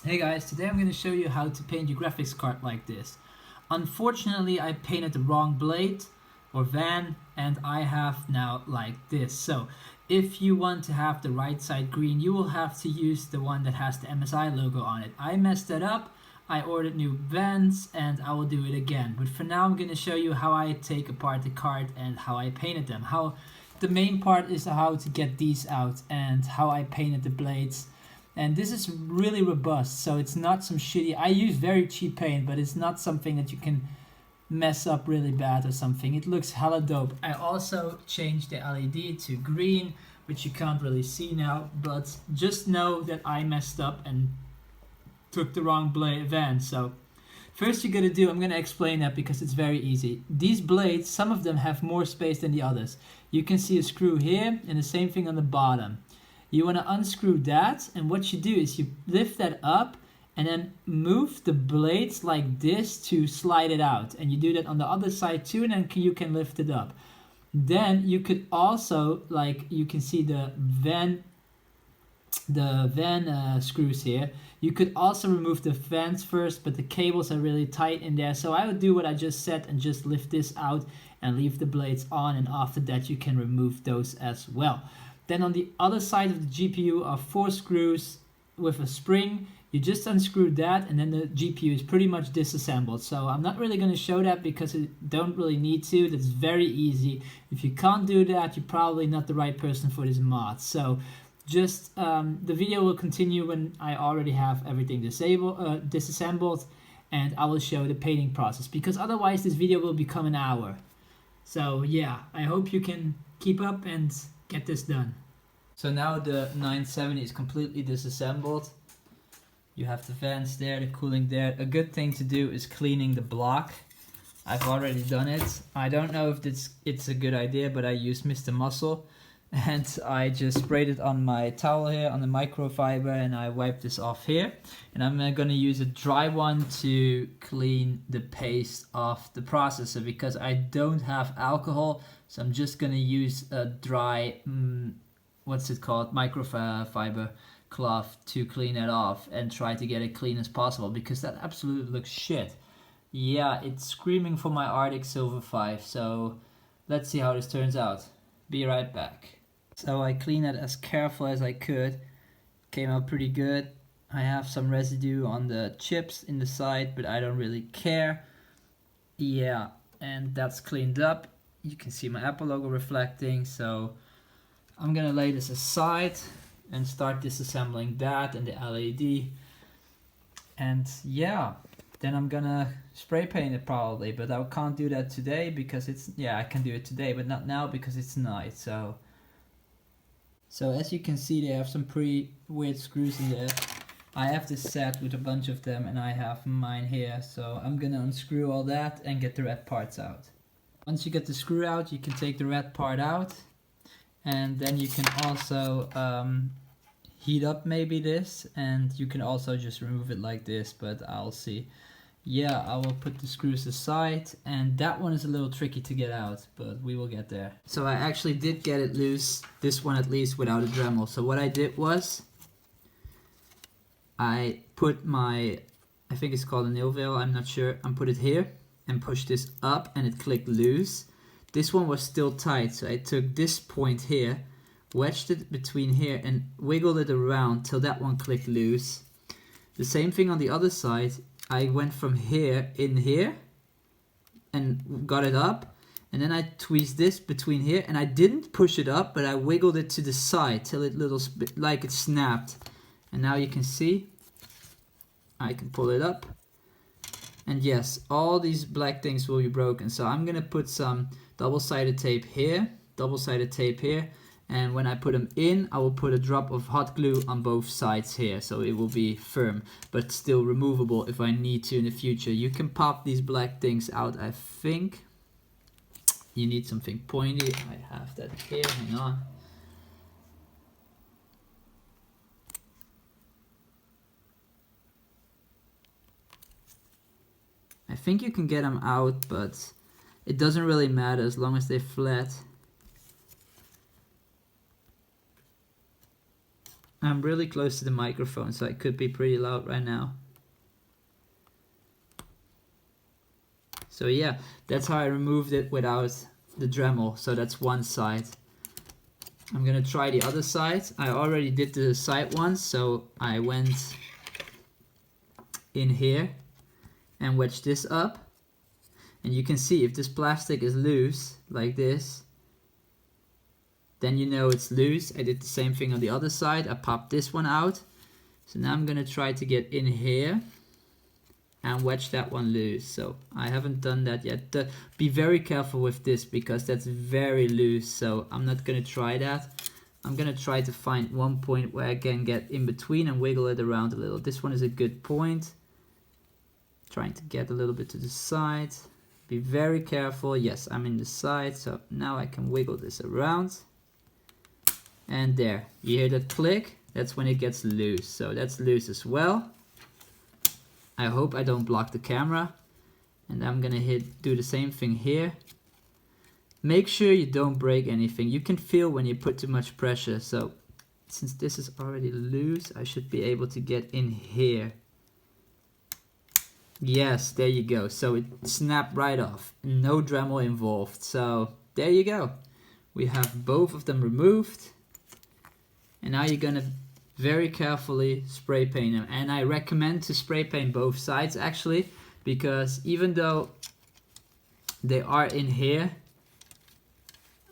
Hey guys, today I'm going to show you how to paint your graphics card like this. Unfortunately, I painted the wrong blade or van and I have now like this. So if you want to have the right side green, you will have to use the one that has the MSI logo on it. I messed that up. I ordered new vans and I will do it again. But for now I'm going to show you how I take apart the card and how I painted them. The main part is how to get these out and how I painted the blades. And this is really robust, so it's not some shitty. I use very cheap paint, but it's not something that you can mess up really bad or something. It looks hella dope. I also changed the LED to green, which you can't really see now, but just know that I messed up and took the wrong van. So first you gotta do, I'm gonna explain that because it's very easy. These blades, some of them have more space than the others. You can see a screw here and the same thing on the bottom. You want to unscrew that, and what you do is you lift that up and then move the blades like this to slide it out, and you do that on the other side too, and then you can lift it up. Then you could also, like you can see the van screws here, you could also remove the vents first, but the cables are really tight in there, so I would do what I just said and just lift this out and leave the blades on, and after that you can remove those as well. Then on the other side of the GPU are 4 screws with a spring. You just unscrew that and then the GPU is pretty much disassembled. So I'm not really going to show that because you don't really need to. That's very easy. If you can't do that, you're probably not the right person for this mod. So just the video will continue when I already have everything disassembled, and I will show the painting process, because otherwise this video will become an hour. So yeah, I hope you can keep up and get this done. So now the 970 is completely disassembled. You have the fans there, the cooling there. A good thing to do is cleaning the block. I've already done it. I don't know if it's a good idea, but I used Mr. Muscle and I just sprayed it on my towel here on the microfiber, and I wiped this off here. And I'm gonna use a dry one to clean the paste off the processor, because I don't have alcohol, so I'm just gonna use a dry microfiber cloth to clean it off and try to get it clean as possible, because that absolutely looks shit. Yeah, it's screaming for my Arctic Silver 5, so let's see how this turns out. Be right back. So I cleaned it as careful as I could. Came out pretty good. I have some residue on the chips in the side, but I don't really care. Yeah, and that's cleaned up. You can see my Apple logo reflecting, so I'm gonna lay this aside and start disassembling that and the LED. And yeah, then I'm gonna spray paint it probably, but I can't do that today because I can do it today, but not now because it's night. So as you can see, they have some pretty weird screws in there. I have this set with a bunch of them, and I have mine here, so I'm gonna unscrew all that and get the red parts out. Once you get the screw out, you can take the red part out, and then you can also heat up maybe this, and you can also just remove it like this, but I'll see. Yeah, I will put the screws aside, and that one is a little tricky to get out, but we will get there. So I actually did get it loose, this one at least, without a Dremel. So what I did was, I put my, I think it's called a nail veil, I'm not sure, I put it here, and pushed this up, and it clicked loose. This one was still tight, so I took this point here, wedged it between here, and wiggled it around till that one clicked loose. The same thing on the other side. I went from here in here and got it up, and then I tweezed this between here, and I didn't push it up, but I wiggled it to the side till it like it snapped. And now you can see I can pull it up, and yes, all these black things will be broken. So I'm gonna put some double-sided tape here, double-sided tape here, and when I put them in, I will put a drop of hot glue on both sides here, so it will be firm, but still removable if I need to in the future. You can pop these black things out, I think. You need something pointy. I have that here, hang on. I think you can get them out, but it doesn't really matter as long as they're flat. I'm really close to the microphone, so it could be pretty loud right now. So yeah, that's how I removed it without the Dremel. So that's one side. I'm gonna try the other side. I already did the side one, so I went in here and wedged this up. And you can see if this plastic is loose, like this, then you know it's loose. I did the same thing on the other side. I popped this one out. So now I'm gonna try to get in here and wedge that one loose. So I haven't done that yet. Be very careful with this because that's very loose, so I'm not gonna try that. I'm gonna try to find one point where I can get in between and wiggle it around a little. This one is a good point. Trying to get a little bit to the side. Be very careful. Yes, I'm in the side, so now I can wiggle this around. And there, you hear that click? That's when it gets loose. So that's loose as well. I hope I don't block the camera. And I'm gonna do the same thing here. Make sure you don't break anything. You can feel when you put too much pressure. So since this is already loose, I should be able to get in here. Yes, there you go. So it snapped right off. No Dremel involved. So there you go. We have both of them removed. And now you're gonna very carefully spray paint them. And I recommend to spray paint both sides actually, because even though they are in here,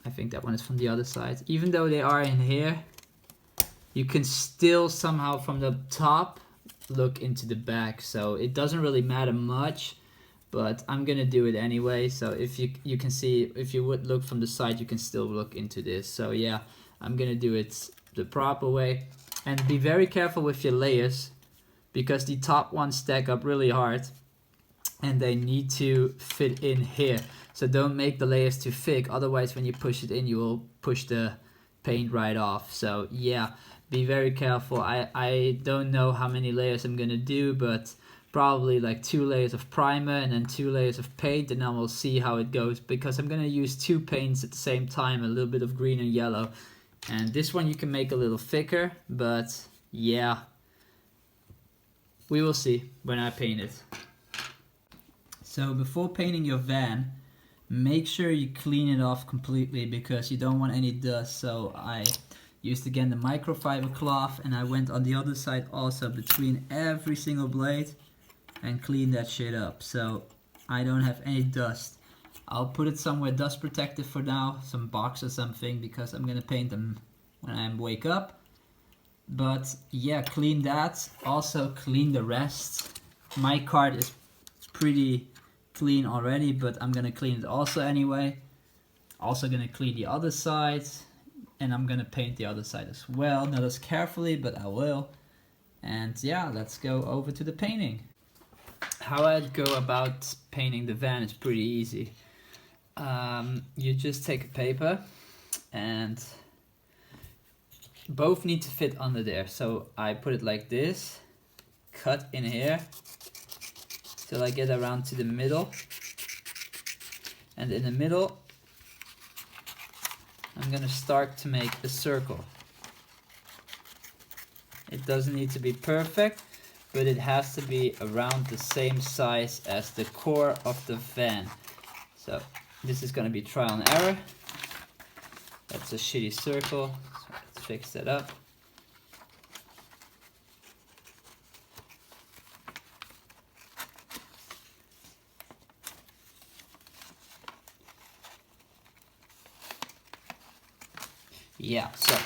I think that one is from the other side. Even though they are in here, you can still somehow from the top look into the back. So it doesn't really matter much, but I'm gonna do it anyway. So if you can see, if you would look from the side, you can still look into this. So yeah, I'm gonna do it the proper way. And be very careful with your layers, because the top ones stack up really hard and they need to fit in here. So don't make the layers too thick, otherwise when you push it in you will push the paint right off. So yeah, be very careful. I don't know how many layers I'm gonna do, but probably like 2 layers of primer and then 2 layers of paint, and then we'll see how it goes, because I'm gonna use 2 paints at the same time, a little bit of green and yellow. And this one you can make a little thicker, but yeah, we will see when I paint it. So before painting your van, make sure you clean it off completely, because you don't want any dust. So I used again the microfiber cloth, and I went on the other side also between every single blade and cleaned that shit up, so I don't have any dust. I'll put it somewhere dust protected for now, some box or something, because I'm gonna paint them when I wake up. But yeah, clean that. Also clean the rest. My card is pretty clean already, but I'm gonna clean it also anyway. Also gonna clean the other side, and I'm gonna paint the other side as well. Not as carefully, but I will. And yeah, let's go over to the painting. How I'd go about painting the van is pretty easy. You just take a paper, and both need to fit under there. So I put it like this, cut in here till I get around to the middle, and in the middle I'm gonna start to make a circle. It doesn't need to be perfect, but it has to be around the same size as the core of the van. So this is gonna be trial and error. That's a shitty circle, so let's fix that up. Yeah, so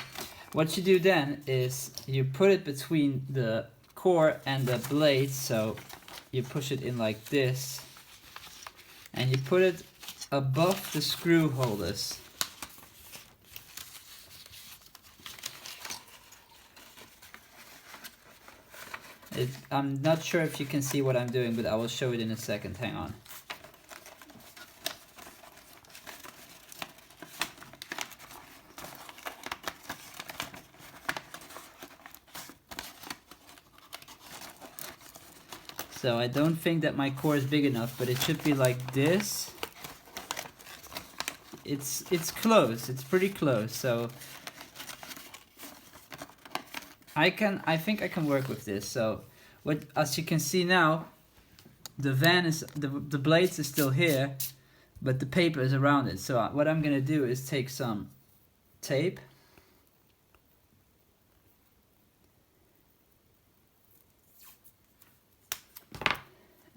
what you do then is you put it between the core and the blade, so you push it in like this, and you put it above the screw holders. I'm not sure if you can see what I'm doing, but I will show it in a second. Hang on. So I don't think that my core is big enough, but it should be like this. It's close, it's pretty close. So I think I can work with this. So as you can see now, the van is the blades is still here, but the paper is around it. So what I'm gonna do is take some tape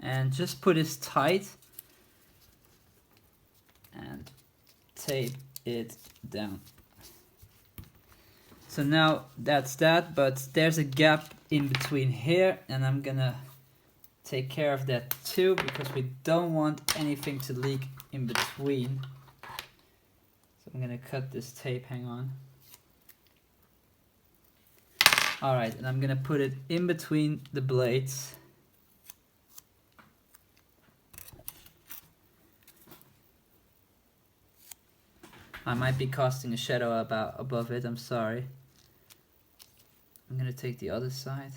and just put it tight and tape it down. So now that's that, but there's a gap in between here, and I'm gonna take care of that too, because we don't want anything to leak in between. So I'm gonna cut this tape, hang on. Alright, and I'm gonna put it in between the blades. I might be casting a shadow above it, I'm sorry. I'm gonna take the other side.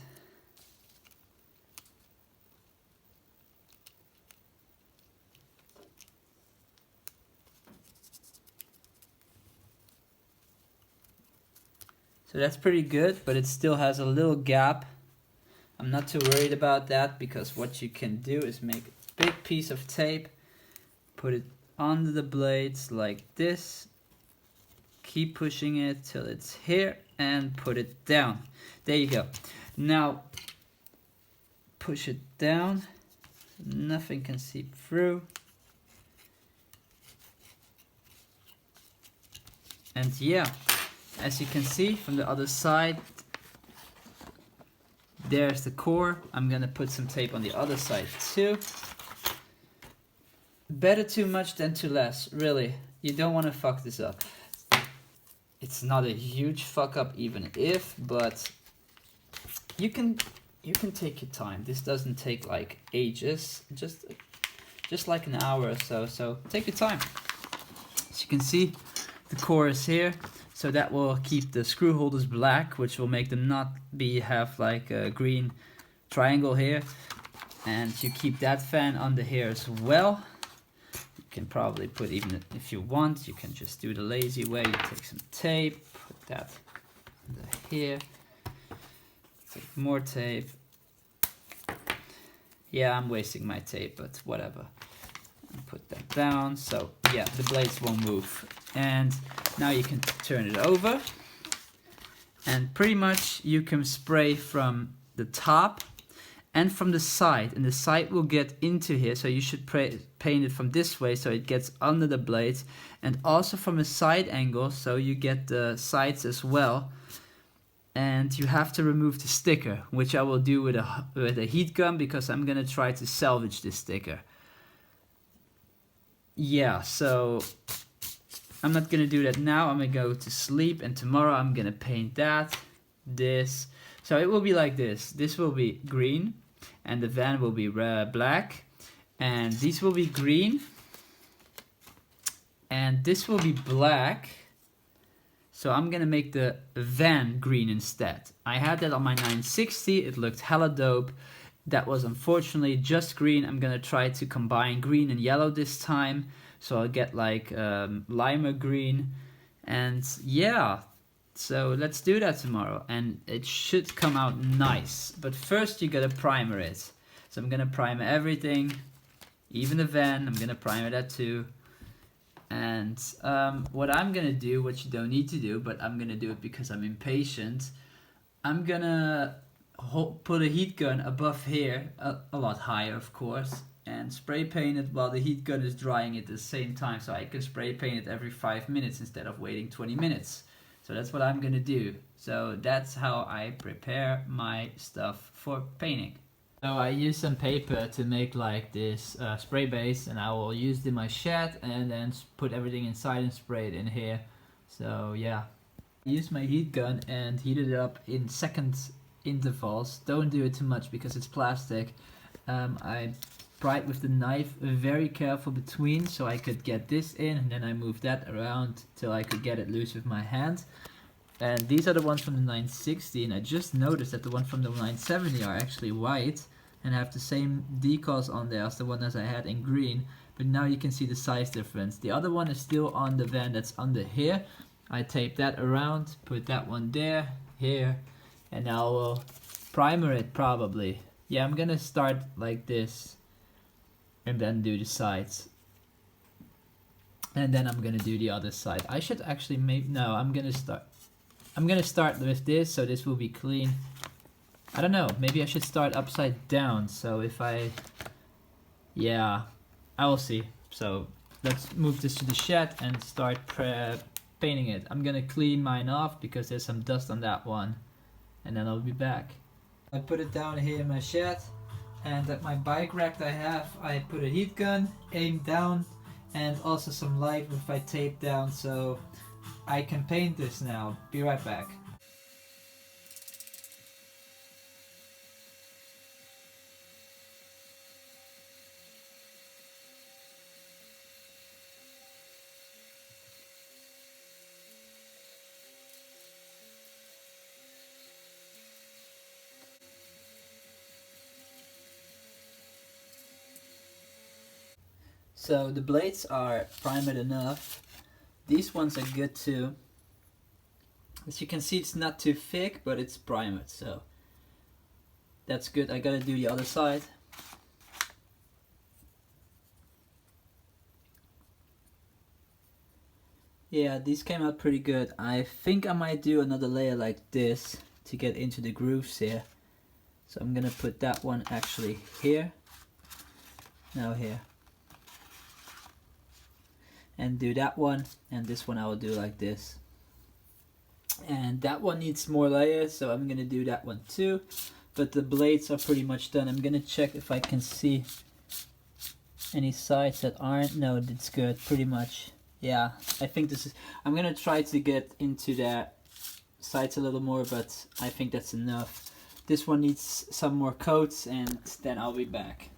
So that's pretty good, but it still has a little gap. I'm not too worried about that, because what you can do is make a big piece of tape, put it under the blades like this, keep pushing it till it's here, and put it down. There you go. Now push it down, nothing can seep through. And yeah, as you can see from the other side, there's the core. I'm gonna put some tape on the other side too. Better too much than too less, really. You don't want to fuck this up. It's not a huge fuck up even if, but you can take your time. This doesn't take like ages, just like an hour or so. So take your time. As you can see, the core is here, so that will keep the screw holders black, which will make them not have like a green triangle here. And you keep that fan under here as well. You can probably put, even if you want, you can just do the lazy way. You take some tape, put that under here, take more tape. Yeah, I'm wasting my tape, but whatever. And put that down, so yeah, the blades won't move. And now you can turn it over, and pretty much you can spray from the top and from the side, and the side will get into here, so you should paint it from this way so it gets under the blades, and also from a side angle so you get the sides as well. And you have to remove the sticker, which I will do with a heat gun, because I'm gonna try to salvage this sticker. Yeah, so I'm not gonna do that now. I'm gonna go to sleep, and tomorrow I'm gonna paint this. So it will be like this. This will be green, and the van will be black, and these will be green, and this will be black. So I'm gonna make the van green instead. I had that on my 960, it looked hella dope. That was unfortunately just green. I'm gonna try to combine green and yellow this time, so I'll get like lima green. And yeah, so let's do that tomorrow, and it should come out nice. But first you gotta primer it. So I'm gonna primer everything, even the van. I'm gonna primer that too. And what I'm gonna do, which you don't need to do, but I'm gonna do it because I'm impatient, I'm gonna put a heat gun above here, a lot higher of course, and spray paint it while the heat gun is drying at the same time, so I can spray paint it every 5 minutes instead of waiting 20 minutes. So that's what I'm gonna do. So that's how I prepare my stuff for painting. So I use some paper to make like this spray base, and I will use it in my shed and then put everything inside and spray it in here. So yeah, I used my heat gun and heated it up in second intervals. Don't do it too much because it's plastic. I pried with the knife, very careful between, so I could get this in, and then I moved that around till I could get it loose with my hand. And these are the ones from the 960, and I just noticed that the one from the 970 are actually white and have the same decals on there as the one as I had in green, but now you can see the size difference. The other one is still on the van that's under here. I taped that around, put that one there, here, and I will primer it probably. Yeah, I'm gonna start like this and then do the sides. And then I'm gonna do the other side. I should actually I'm gonna start with this, so this will be clean. I don't know, maybe I should start upside down, so if yeah, I will see. So let's move this to the shed and start painting it. I'm gonna clean mine off because there's some dust on that one, and then I'll be back. I put it down here in my shed, and at my bike rack I put a heat gun aimed down, and also some light with my tape down, so I can paint this now. Be right back. So the blades are primed enough. These ones are good too. As you can see, it's not too thick, but it's primed, so that's good. I gotta do the other side. Yeah, these came out pretty good. I think I might do another layer like this to get into the grooves here. So I'm gonna put that one actually here. Now here. And do that one, and this one I will do like this. And that one needs more layers, so I'm gonna do that one too. But the blades are pretty much done. I'm gonna check if I can see any sides that aren't. No, it's good, pretty much. Yeah, I think this is, I'm gonna try to get into the sides a little more, but I think that's enough. This one needs some more coats, and then I'll be back.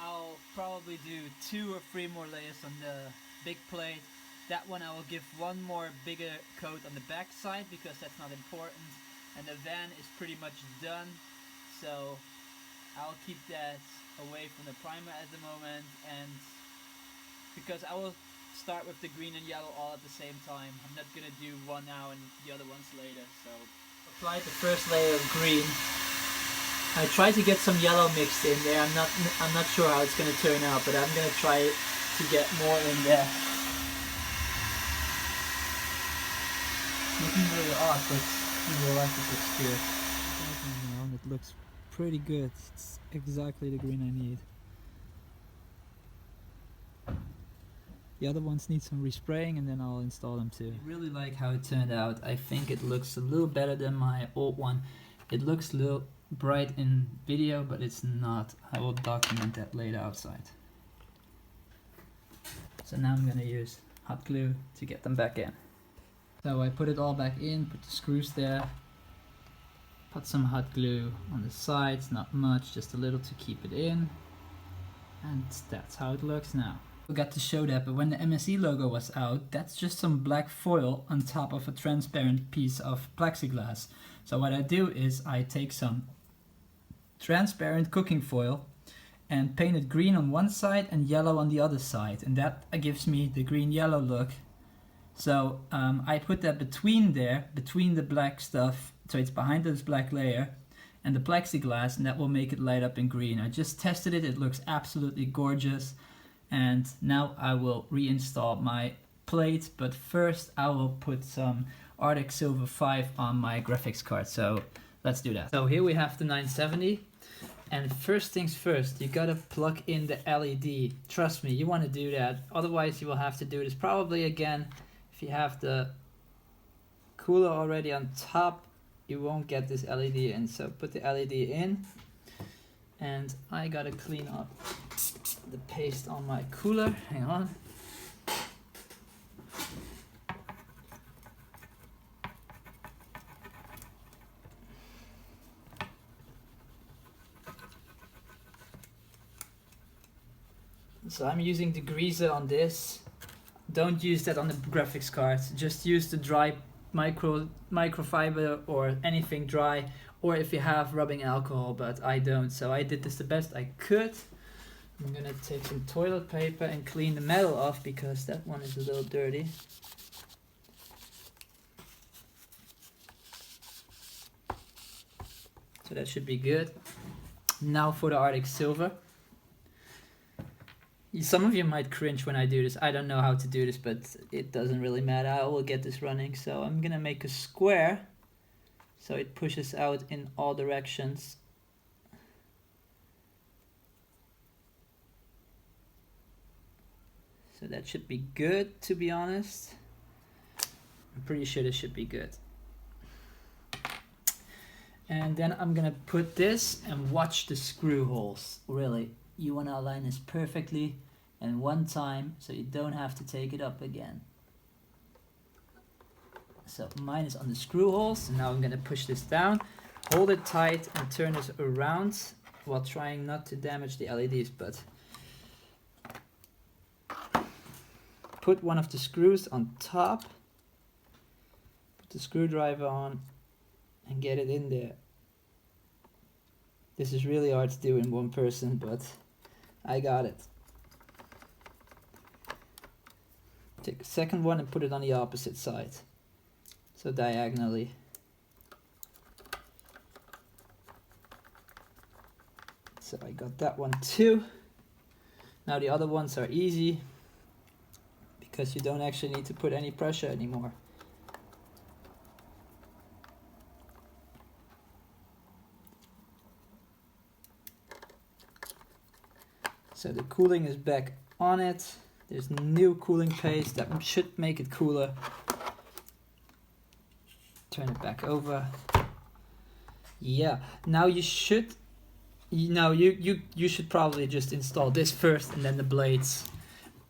I'll probably do 2 or 3 more layers on the big plate. That one I will give one more bigger coat on the back side because that's not important. And the van is pretty much done, so I'll keep that away from the primer at the moment, and because I will start with the green and yellow all at the same time. I'm not gonna do one now and the other ones later. So apply the first layer of green. I try to get some yellow mixed in there. I'm not sure how it's gonna turn out, but I'm gonna try to get more in there. It's looking really odd, but you will like the texture. It looks pretty good. It's exactly the green I need. The other ones need some respraying, and then I'll install them too. I really like how it turned out. I think it looks a little better than my old one. It looks a little bright in video, but it's not. I will document that later outside. So now I'm gonna use hot glue to get them back in. So I put it all back in, put the screws there, put some hot glue on the sides, not much, just a little to keep it in, and that's how it looks now. I forgot to show that, but when the MSI logo was out, that's just some black foil on top of a transparent piece of plexiglass. So what I do is I take some transparent cooking foil and paint it green on one side and yellow on the other side, and that gives me the green-yellow look. So I put that between the black stuff, so it's behind this black layer, and the plexiglass, and that will make it light up in green. I just tested it, it looks absolutely gorgeous. And now I will reinstall my plate, but first I will put some Arctic Silver 5 on my graphics card, so let's do that. So here we have the 970, and first things first, you gotta plug in the LED. Trust me, you want to do that, otherwise you will have to do this probably again. If you have the cooler already on top, you won't get this LED in, so put the LED in. And I gotta clean up the paste on my cooler. Hang on. So I'm using degreaser on this. don't use that on the graphics card. Just use the dry microfiber or anything dry, or if you have rubbing alcohol, but I don't, so I did this the best I could. I'm gonna take some toilet paper and clean the metal off because that one is a little dirty. So that should be good. Now for the Arctic Silver. Some of you might cringe when I do this. I don't know how to do this, but it doesn't really matter. I will get this running. So I'm gonna make a square so it pushes out in all directions. So that should be good, to be honest. I'm pretty sure this should be good. And then I'm gonna put this and watch the screw holes. Really, you wanna align this perfectly and one time so you don't have to take it up again. So mine is on the screw holes. And now I'm gonna push this down, hold it tight and turn this around while trying not to damage the LEDs, but put one of the screws on top, put the screwdriver on and get it in there. This is really hard to do in one person, but I got it. Take a second one and put it on the opposite side. So diagonally. So I got that one too. Now the other ones are easy because you don't actually need to put any pressure anymore. So the cooling is back on it. There's new cooling paste that should make it cooler. Turn it back over. Yeah, now you should probably just install this first and then the blades.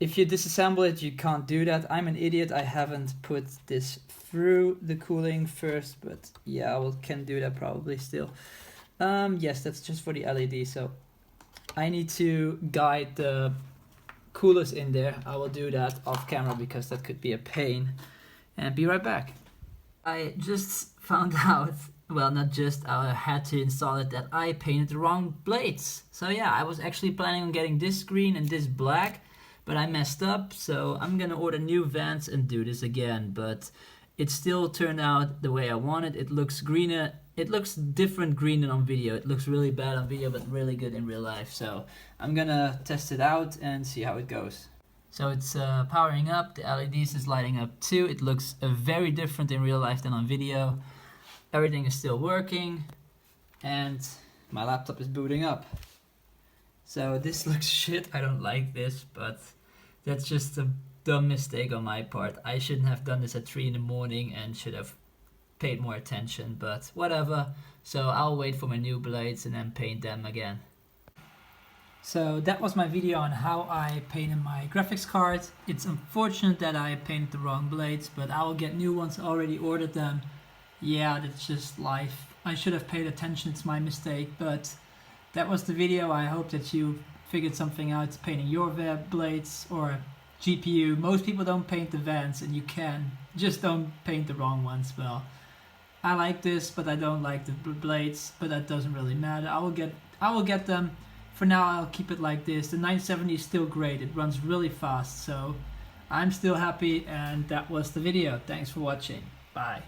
If you disassemble it, you can't do that. I'm an idiot. I haven't put this through the cooling first, but yeah, I can do that probably still. Yes, that's just for the LED. So I need to guide the coolers in there. I will do that off camera because that could be a pain. And be right back. I just found out, well, not just, I had to install it, that I painted the wrong blades. So yeah, I was actually planning on getting this green and this black, but I messed up. So I'm gonna order new vents and do this again, but it still turned out the way I wanted. It looks greener. It looks different green than on video. It looks really bad on video, but really good in real life. So I'm gonna test it out and see how it goes. So it's powering up. The LEDs is lighting up too. It looks very different in real life than on video. Everything is still working and my laptop is booting up. So this looks shit. I don't like this, but that's just a dumb mistake on my part. I shouldn't have done this at 3 in the morning and should have paid more attention, but whatever. So I'll wait for my new blades and then paint them again. So that was my video on how I painted my graphics card. It's unfortunate that I painted the wrong blades, but I will get new ones. I already ordered them. Yeah, that's just life. I should have paid attention. It's my mistake, but that was the video. I hope that you figured something out painting your blades or GPU. Most people don't paint the vents, and you can. Just don't paint the wrong ones. Well, I like this, but I don't like the blades, but that doesn't really matter. I will get them. For now, I'll keep it like this. The 970 is still great. It runs really fast, so I'm still happy, and that was the video. Thanks for watching. Bye.